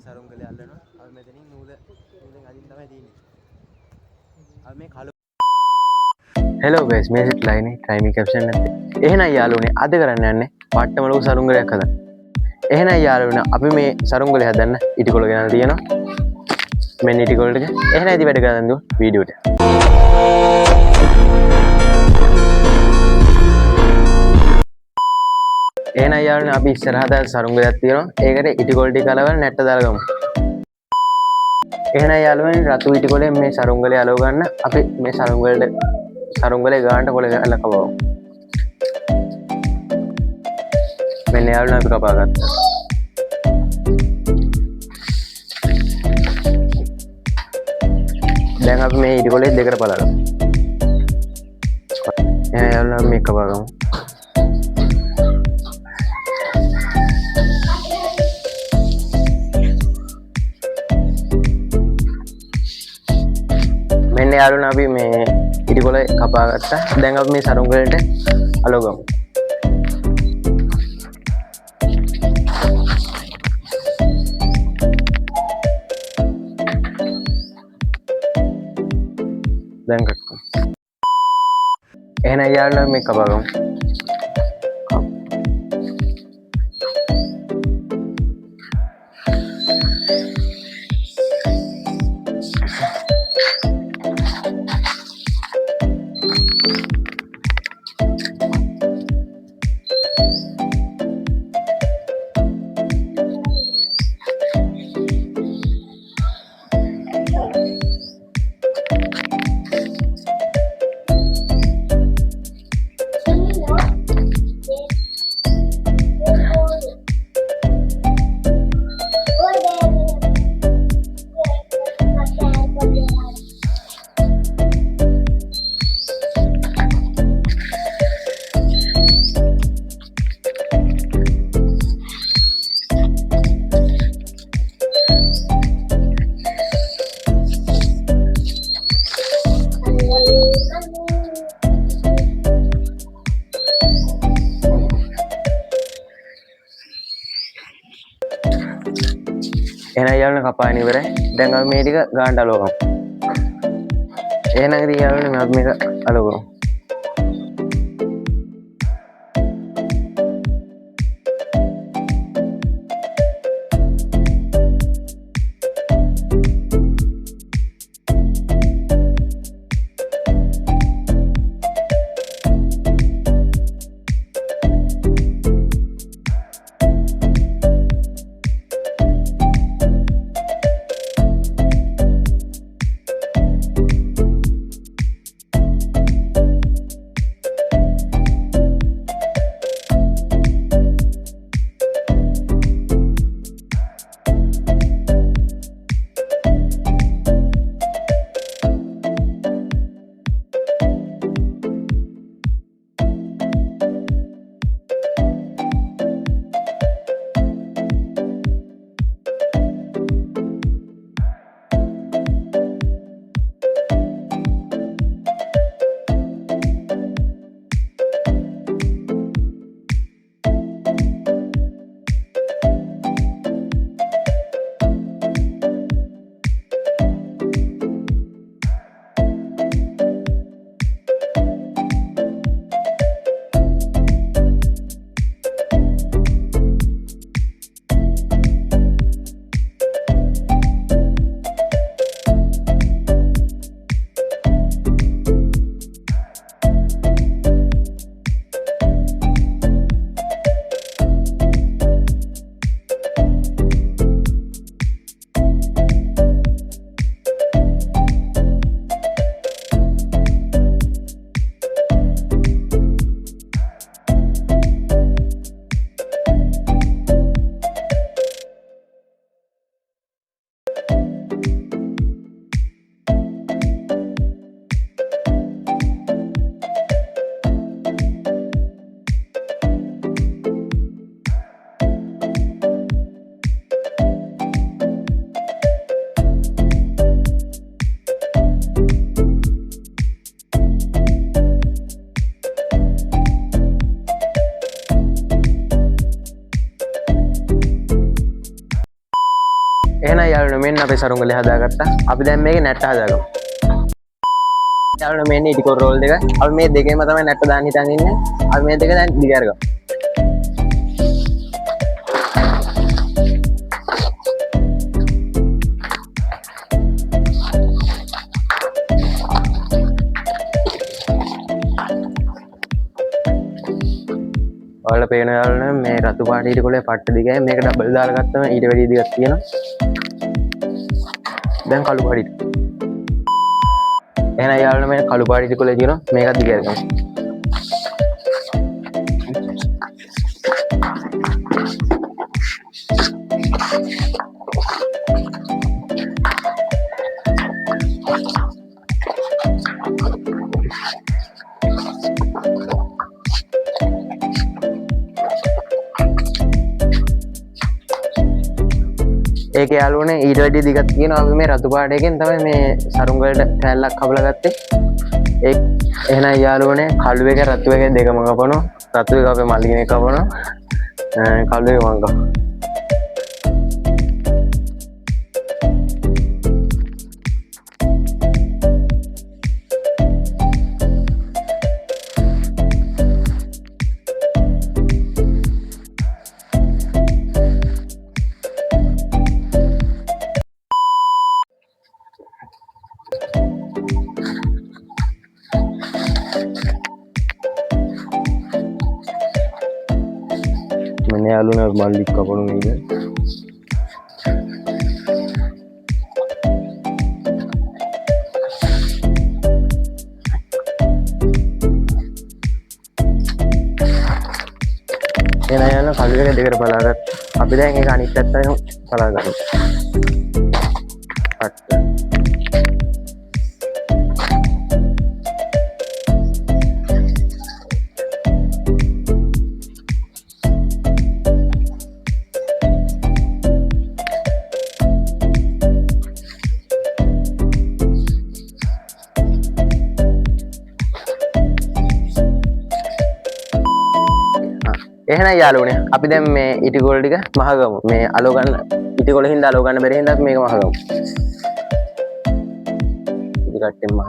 සරුංගලේ අල්ලනවා. අපි මෙතනින් නූලෙන් අදින්න තමයි තියෙන්නේ. අපි මේ කළු හෙලෝ ගයිස් මේ සිට්ලයිනේ ටයිමින් කැප්ෂන් නැත්තේ. එහෙනම් යාළුවනේ අද කරන්න යන්නේ පට්ටම ලොකු සරුංගලයක් හදන්න. එහෙනම් යාළුවනේ අපි මේ සරුංගලේ හදන්න ඉටිකොල ගෙනල්ලා තියෙනවා. මෙන්න ඉටිකොල ටික. එහෙනම් ඉතින් වැඩ කරන්න දුව වීඩියෝට. එහෙනම් යාළුවනේ අපි ඉස්සරහට සරුංගලයක් තියෙනවා. ඒකට ඉටිකොල ටික අලවලා නැට්ට දාලා ගමු. එහෙනම් යාළුවනේ රතු ඉටිකොලෙන් මේ සරුංගලේ අලව ගන්න අපි මේ සරුංගලේ ගානට කොල ගහලා කපමු. මෙන්න යාළුවනේ අපි කපා ගත්තා. දැන් අපි මේ ඉටිකොලේ දෙකට පළලමු. එහෙනම් යාළුවනේ මේක කපා ගමු. මෙන්න යාළුවනේ අපි මේ ඉටිකොල කපා ගත්තා. දැන් අපි මේ සරුංගලේට අලව ගමු. දැන් කට්ටු. එහෙනම් යාළුවනේ මේක කපා ගමු. එහෙනම් යාළුවනේ කපාගෙන ඉවරයි. දැන් අපි මේ ටික ගානට අලව ගමු. එහෙනම් ඉතින් යාළුවනේ අපි මේක අලව ගමු. එහෙනම් යාළුවනේ මෙන්න අපේ සරුංගලේ හදාගත්තා. අපි දැන් මේකේ නැට්ට හදාගමු. යාළුවනේ මෙන්න ඉටිකොර රෝල් දෙක. අපි මේ දෙකේම තමයි නැට්ට දාන්න හිතන් ඉන්නේ. අපි මේ දෙක දැන් දිග අරගමු. ඔයාලා පේන යාළුවනේ මේ රතු පාට ඉටිකොලේ පට්ට දිගයි. මේක ඩබල් දාලා ගත්තම ඊට වැඩි දිගක් තියෙනවා. දැන් කළු පාට ඉටිකොල. එහෙනම් යාළුවනේ මේ කළු පාට ඉටිකොලේ තියෙනවා. මේකත් දිග අරගමු. ඒක යාළුවනේ ඊට වැඩි දිගක් තියෙනවා. අපි මේ රතු පාටයකින් තමයි මේ සරුංග වලට කෑල්ලක් කපලා ගත්තේ. ඒ එහෙනම් යාළුවනේ කළු එක රතු එක දෙකම කපනවා. රතු එක අපේ මල්ලිගේ කපනවා. කළු එක මං කපනවා. මෙන්න යාළුවනේ මල්ලි කපන මේක. එහෙනම් යන කළු එක දෙකට බලාගත්තා. අපි දැන් ඒක අනිත් පැත්තෙන් බලාගමු. එහෙනම් යාළුවනේ අපි දැන් මේ ඉටිකොල ටික මහගමු. මේ අලෝ ගන්න ඉටිකොල හින්දා අලෝ ගන්න බැරි හින්දා අපි මේක මහගමු. ඉටි කට්ටෙන් මහ.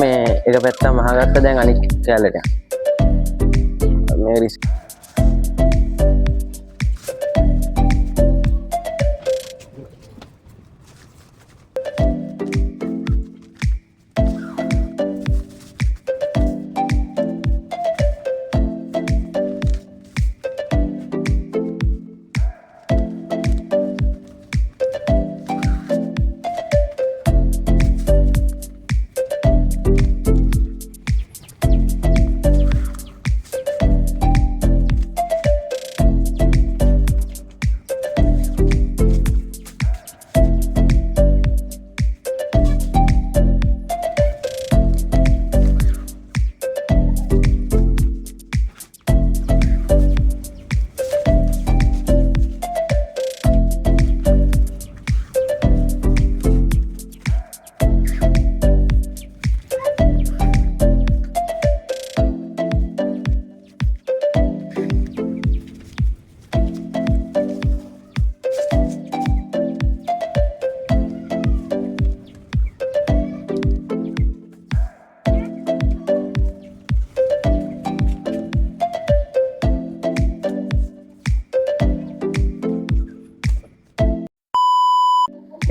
මේ එක පැත්ත මහගත්ත දැන් අනිත් කැලට මේ රිස්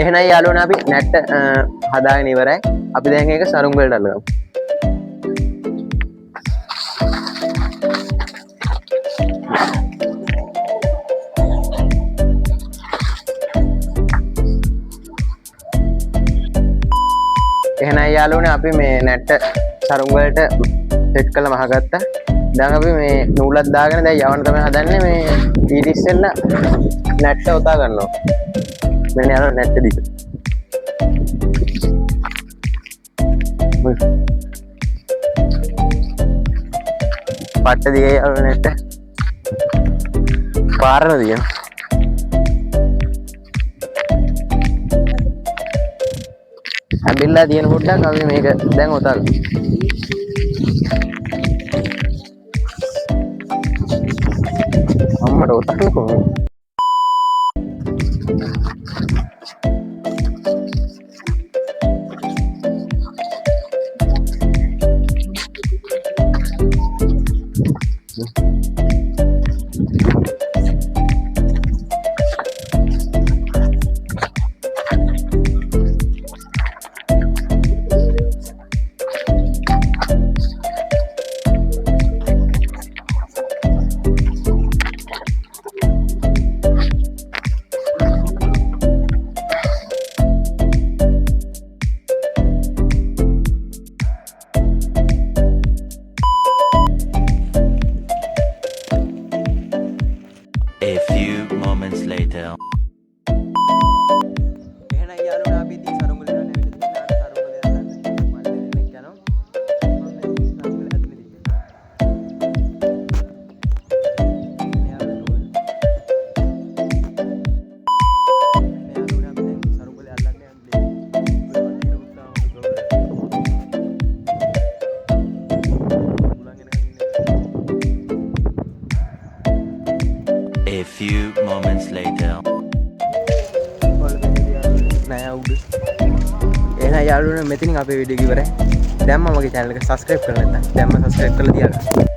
එහෙනම් යාළුවනේ අපි නැට්ට හදාගෙන ඉවරයි. අපි දැන් ඒක සරුංග වලට අල්ලගමු. යාළුවනේ අපි මේ නැට්ට සරුංග වලට සෙට් කරලා මහගත්තා. දැන් අපි මේ නූලක් දාගෙන දැන් යවන්න තමයි හදන්නේ. මේ ඊට ඉස්සෙල්ලා නැට්ට උතා ගන්නවා. මෙන්න යනවා නැට්ට දිග. පට්ට දිගේ යවන නැට්ට. පාරන දිග. අබිල්ලා තියෙන පොඩ්ඩක් අපි මේක දැන් උතා ගමු. අම්මට උතන්නකෝ. A few moments later. එහෙනම් යාළුවනේ අපි ඉතින් සරුංගල යන ඇවිල්ලා තියෙනවා. සරුංගල යන්න මල්ලි දෙන්නෙක් යනවා. මම මේ සරුංගල ඇතුලේ ඉන්නවා. යාළුවනේ අපි දැන් සරුංගල යල්ලන්නේ යන්නේ. ඔය උත්සාහ A few moments later. නෑ උඩ. එහෙනම් යාළුවනේ මෙතනින් අපේ වීඩියෝ එක ඉවරයි. දැම්ම මගේ channel එක subscribe කරලා නැත්නම් දැම්ම subscribe කරලා තියාගන්න.